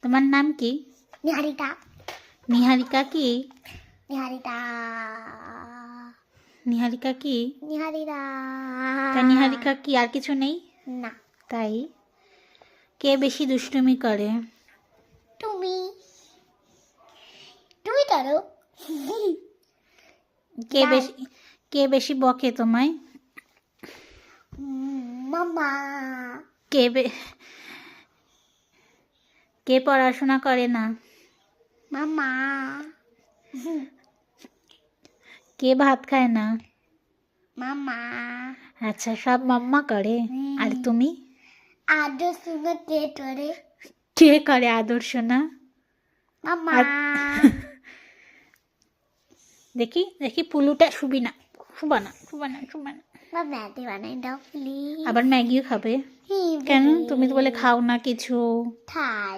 তোমার নাম কি? নিহারিকা। নিহারিকা কি? নিহারিকা। নিহারিকা কি? নিহারিকা। তা নিহারিকা কি আর কিছু নেই? না। তাই কে বেশি দুষ্টুমি করে? তুমি। তুমি করো। কে বেশি বকে তোমায়? মামা। কে পড়াশোনা করে না? মামা। কে ভাত খায় না? মামা। আচ্ছা, সব মাম্মা করে। আর তুমি? আদর শুনো কে করে? কে করে আদর সোনা? মামা। দেখি দেখি পুলুটা শুবি না, শুবা না। বা ম্যাগি বানাই দাও প্লিজ। আবার ম্যাগিও খাবে? কেন? তুমি তো বলে খাও না কিছু। খাই।